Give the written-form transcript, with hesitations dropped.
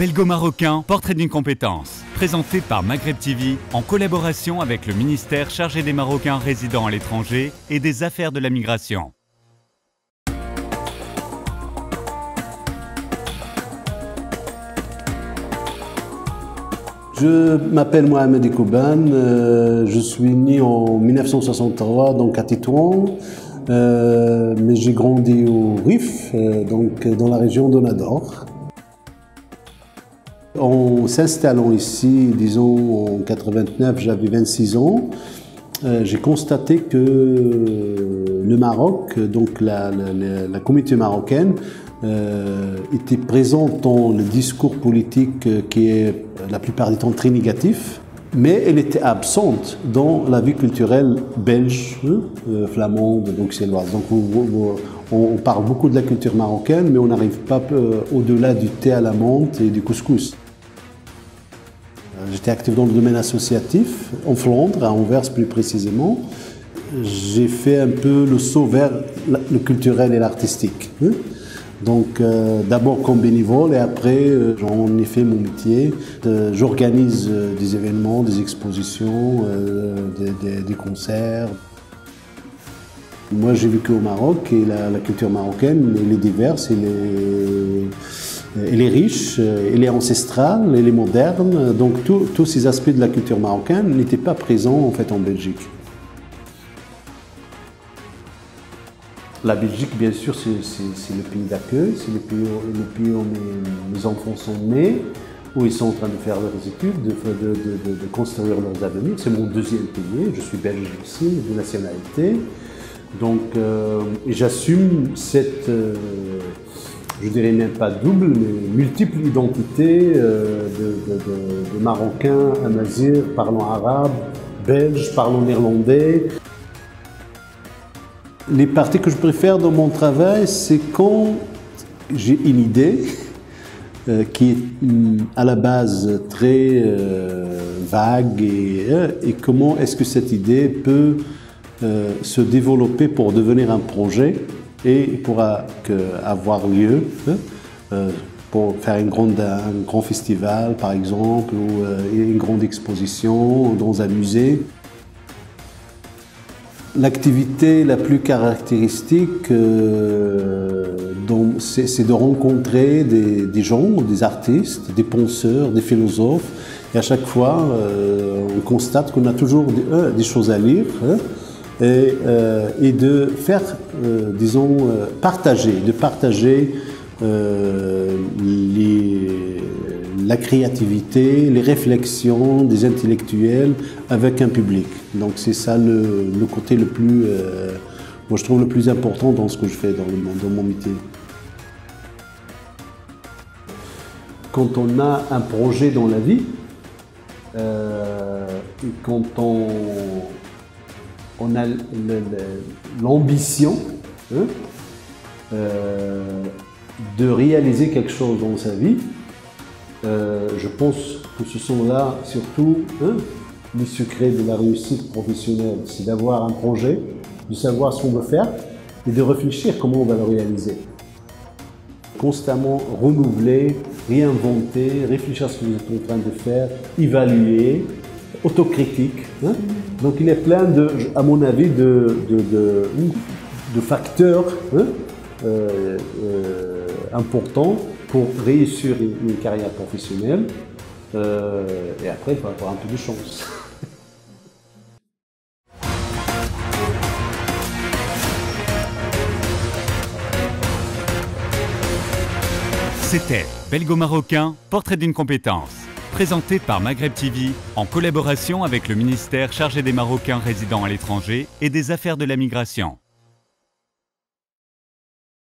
Belgo-Marocain, portrait d'une compétence, présenté par Maghreb TV en collaboration avec le ministère chargé des Marocains résidant à l'étranger et des affaires de la migration. Je m'appelle Mohamed Ekouban, je suis né en 1963 donc à Tétouan, mais j'ai grandi au Rif, donc dans la région de Nador. En s'installant ici, disons en 89, j'avais 26 ans, j'ai constaté que le Maroc, donc la communauté marocaine, était présente dans le discours politique qui est la plupart du temps très négatif, mais elle était absente dans la vie culturelle belge, flamande, bruxelloise. Donc on parle beaucoup de la culture marocaine, mais on n'arrive pas au-delà du thé à la menthe et du couscous. J'étais actif dans le domaine associatif, en Flandre, à Anvers plus précisément. J'ai fait un peu le saut vers le culturel et l'artistique. Donc d'abord comme bénévole et après j'en ai fait mon métier. J'organise des événements, des expositions, des concerts. Moi j'ai vécu au Maroc et la culture marocaine, elle est diverse, elle est riche, elle est ancestrale, elle est moderne. Donc tous ces aspects de la culture marocaine n'étaient pas présents en fait en Belgique. La Belgique, bien sûr, c'est le pays d'accueil, c'est le pays où mes enfants sont nés, où ils sont en train de faire leurs études, de construire leurs avenirs. C'est mon deuxième pays, je suis belge aussi, de nationalité. Donc, j'assume cette, je dirais même pas double, mais multiple identité de Marocains, Amazirs, parlant arabe, belge, parlant néerlandais. Les parties que je préfère dans mon travail, c'est quand j'ai une idée qui est à la base très vague et comment est-ce que cette idée peut se développer pour devenir un projet et pour avoir lieu pour faire un grand festival par exemple ou une grande exposition dans un musée. L'activité la plus caractéristique, c'est de rencontrer des gens, des artistes, des penseurs, des philosophes. Et à chaque fois, on constate qu'on a toujours des choses à lire et de faire, disons, partager la créativité, les réflexions des intellectuels avec un public. Donc c'est ça le côté le plus, moi je trouve le plus important dans ce que je fais dans mon métier. Quand on a un projet dans la vie, et quand on a l'ambition de réaliser quelque chose dans sa vie, je pense que ce sont là surtout les secrets de la réussite professionnelle. C'est d'avoir un projet, de savoir ce qu'on veut faire et de réfléchir comment on va le réaliser. Constamment renouveler, réinventer, réfléchir à ce que vous êtes en train de faire, évaluer, autocritique. Donc il y a plein à mon avis, de facteurs importants pour réussir une carrière professionnelle. Et après, il faut avoir un peu de chance. C'était Belgo-Marocain, portrait d'une compétence, présenté par Maghreb TV en collaboration avec le ministère chargé des Marocains résidant à l'étranger et des affaires de la migration.